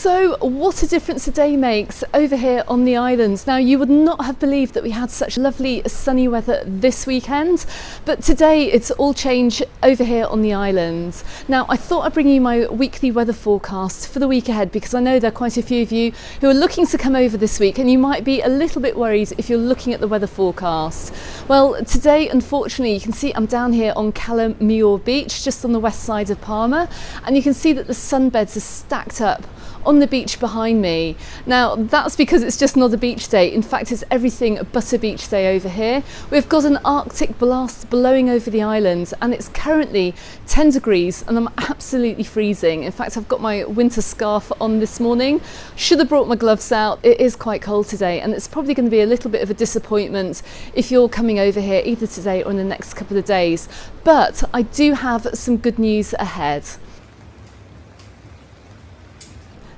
So what a difference a day makes over here on the islands. Now, you would not have believed that we had such lovely sunny weather this weekend, but today it's all changed over here on the islands. Now, I thought I'd bring you my weekly weather forecast for the week ahead, because I know there are quite a few of you who are looking to come over this week, and you might be a little bit worried if you're looking at the weather forecast. Well, today, unfortunately, you can see I'm down here on Palma de Mallorca beach, just on the west side of Palma, and you can see that the sunbeds are stacked up on the beach behind me. Now, that's because it's just not a beach day. In fact, it's everything but a beach day over here. We've got an Arctic blast blowing over the island, and it's currently 10 degrees and I'm absolutely freezing. In fact, I've got my winter scarf on this morning. Should have brought my gloves out. It is quite cold today, and it's probably going to be a little bit of a disappointment if you're coming over here either today or in the next couple of days. But I do have some good news ahead.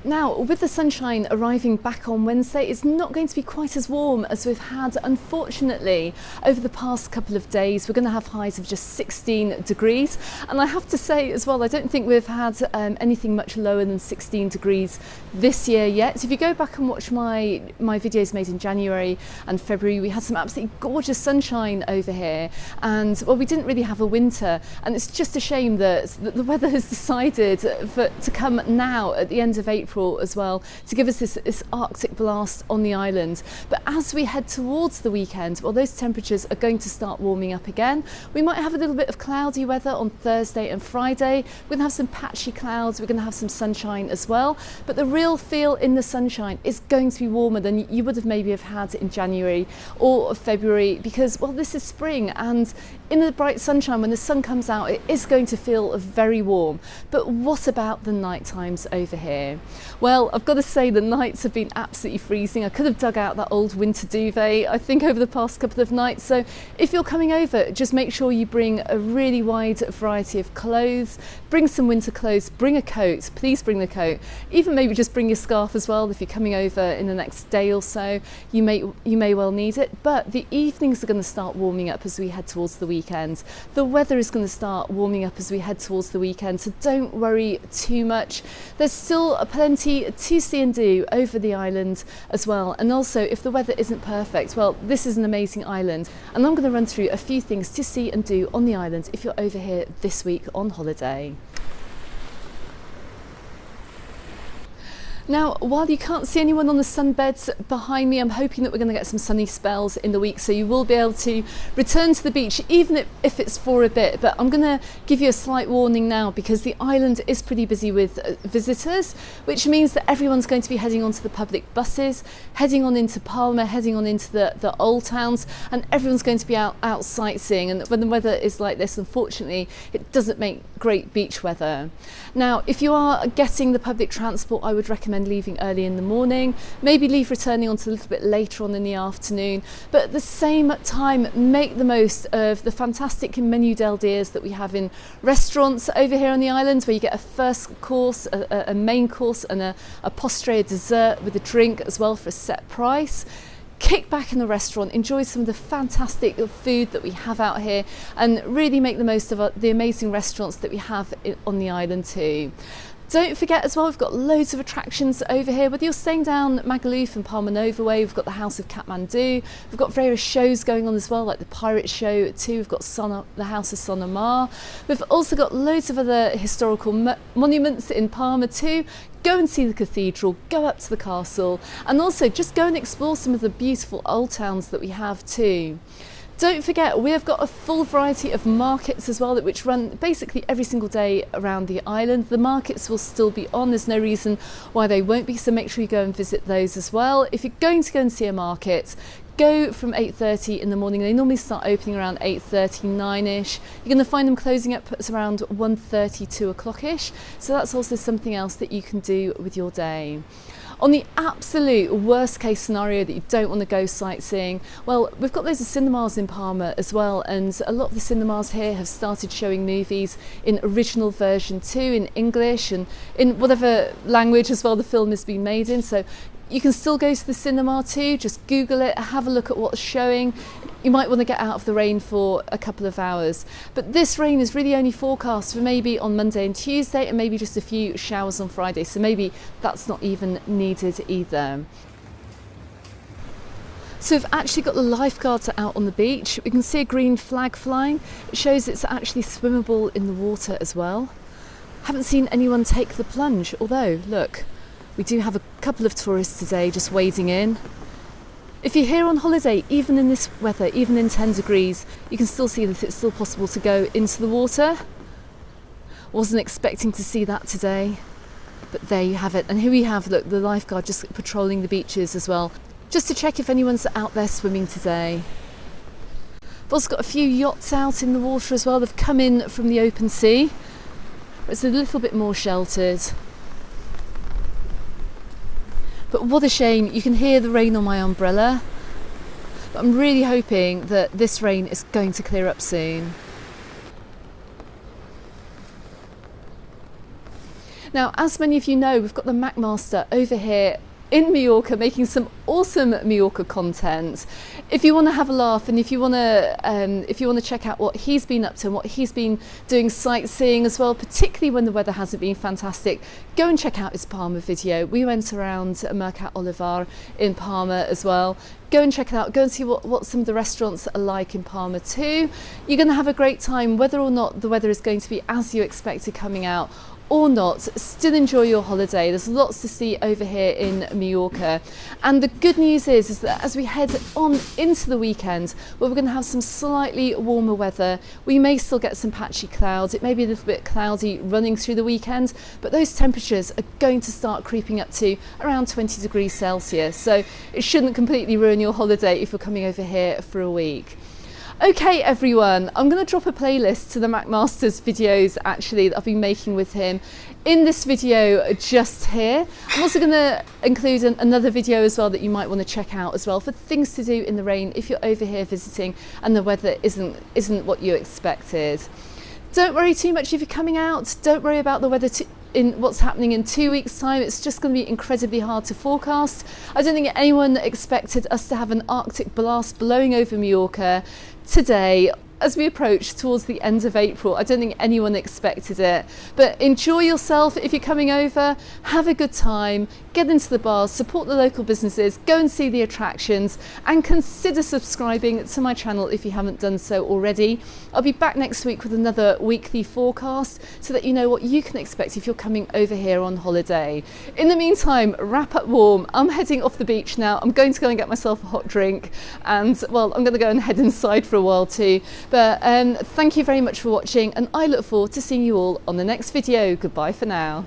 Now, with the sunshine arriving back on Wednesday, it's not going to be quite as warm as we've had, unfortunately, over the past couple of days. We're going to have highs of just 16 degrees. And I have to say as well, I don't think we've had anything much lower than 16 degrees this year yet. If you go back and watch my videos made in January and February, we had some absolutely gorgeous sunshine over here. And, well, we didn't really have a winter. And it's just a shame that the weather has decided to come now at the end of April as well, to give us this Arctic blast on the island. But as we head towards the weekend, well, those temperatures are going to start warming up again. We might have a little bit of cloudy weather on Thursday and Friday. We're going to have some patchy clouds. We're going to have some sunshine as well. But the real feel in the sunshine is going to be warmer than you would have maybe have had in January or February, because, well, this is spring, and in the bright sunshine, when the sun comes out, it is going to feel very warm. But what about the night times over here? Well, I've got to say the nights have been absolutely freezing. I could have dug out that old winter duvet, I think, over the past couple of nights. So if you're coming over, just make sure you bring a really wide variety of clothes. Bring some winter clothes, bring a coat, please bring the coat. Even maybe just bring your scarf as well if you're coming over in the next day or so. You may well need it. But the evenings are going to start warming up as we head towards the weekend. The weather is going to start warming up as we head towards the weekend, so don't worry too much. There's still plenty to see and do over the island as well. And also, if the weather isn't perfect, well, this is an amazing island, and I'm going to run through a few things to see and do on the island if you're over here this week on holiday. Now, while you can't see anyone on the sunbeds behind me, I'm hoping that we're going to get some sunny spells in the week, so you will be able to return to the beach, even if it's for a bit. But I'm going to give you a slight warning now, because the island is pretty busy with visitors, which means that everyone's going to be heading onto the public buses, heading on into Palma, heading on into the old towns, and everyone's going to be out sightseeing. And when the weather is like this, unfortunately, it doesn't make great beach weather. Now, if you are getting the public transport, I would recommend leaving early in the morning, maybe leave returning on to a little bit later on in the afternoon, but at the same time make the most of the fantastic menu del dias that we have in restaurants over here on the island, where you get a first course, a main course, and a postre, a dessert with a drink as well for a set price. Kick back in the restaurant, enjoy some of the fantastic food that we have out here, and really make the most of the amazing restaurants that we have on the island too. Don't forget as well, we've got loads of attractions over here. Whether you're staying down Magaluf and Palma Nova way, we've got the House of Kathmandu. We've got various shows going on as well, like the Pirate Show too. We've got the House of Sonoma. We've also got loads of other historical monuments in Palma too. Go and see the cathedral, go up to the castle, and also just go and explore some of the beautiful old towns that we have too. Don't forget, we have got a full variety of markets as well, which run basically every single day around the island. The markets will still be on, there's no reason why they won't be, so make sure you go and visit those as well. If you're going to go and see a market, go from 8:30 in the morning. They normally start opening around 8:30, 9ish. You're going to find them closing up at around 1:30, 2 o'clock-ish. So that's also something else that you can do with your day. On the absolute worst case scenario that you don't want to go sightseeing, well, we've got loads of cinemas in Palma as well, and a lot of the cinemas here have started showing movies in original version too, in English and in whatever language as well the film has been made in. So you can still go to the cinema too, just Google it, have a look at what's showing. you might want to get out of the rain for a couple of hours. But this rain is really only forecast for maybe on Monday and Tuesday, and maybe just a few showers on Friday, so maybe that's not even needed either. So we've actually got the lifeguards out on the beach. We can see a green flag flying. It shows it's actually swimmable in the water as well. Haven't seen anyone take the plunge, although look, we do have a couple of tourists today just wading in. If you're here on holiday, even in this weather, even in 10 degrees, you can still see that it's still possible to go into the water. Wasn't expecting to see that today, but there you have it. And here we have, look, the lifeguard just patrolling the beaches as well, just to check if anyone's out there swimming today. We've also got a few yachts out in the water as well. They've come in from the open sea. It's a little bit more sheltered. But what a shame, you can hear the rain on my umbrella. But I'm really hoping that this rain is going to clear up soon. Now, as many of you know, we've got the McMaster over here in Mallorca making some awesome Mallorca content. If you want to have a laugh and if you want to check out what he's been up to and what he's been doing sightseeing as well, particularly when the weather hasn't been fantastic, go and check out his Palma video. We went around Mercat Olivar in Palma as well. Go and check it out. Go and see what some of the restaurants are like in Palma too. You're going to have a great time whether or not the weather is going to be as you expected coming out or not. Still enjoy your holiday. There's lots to see over here in Mallorca, and the good news is that as we head on into the weekend, where we're going to have some slightly warmer weather, we may still get some patchy clouds. It may be a little bit cloudy running through the weekend, but those temperatures are going to start creeping up to around 20 degrees Celsius, so it shouldn't completely ruin your holiday if you're coming over here for a week. Okay everyone, I'm going to drop a playlist to the McMaster's videos actually that I've been making with him in this video just here. I'm also going to include another video as well that you might want to check out as well for things to do in the rain if you're over here visiting and the weather isn't what you expected. Don't worry too much if you're coming out. Don't worry about the weather in what's happening in 2 weeks' time. It's just going to be incredibly hard to forecast. I don't think anyone expected us to have an Arctic blast blowing over Mallorca today as we approach towards the end of April. I don't think anyone expected it, but enjoy yourself if you're coming over. Have a good time, get into the bars, support the local businesses, go and see the attractions, and consider subscribing to my channel if you haven't done so already. I'll be back next week with another weekly forecast so that you know what you can expect if you're coming over here on holiday. In the meantime, wrap up warm. I'm heading off the beach now. I'm going to go and get myself a hot drink, and well, I'm going to go and head inside for a while too. But thank you very much for watching, and I look forward to seeing you all on the next video. Goodbye for now.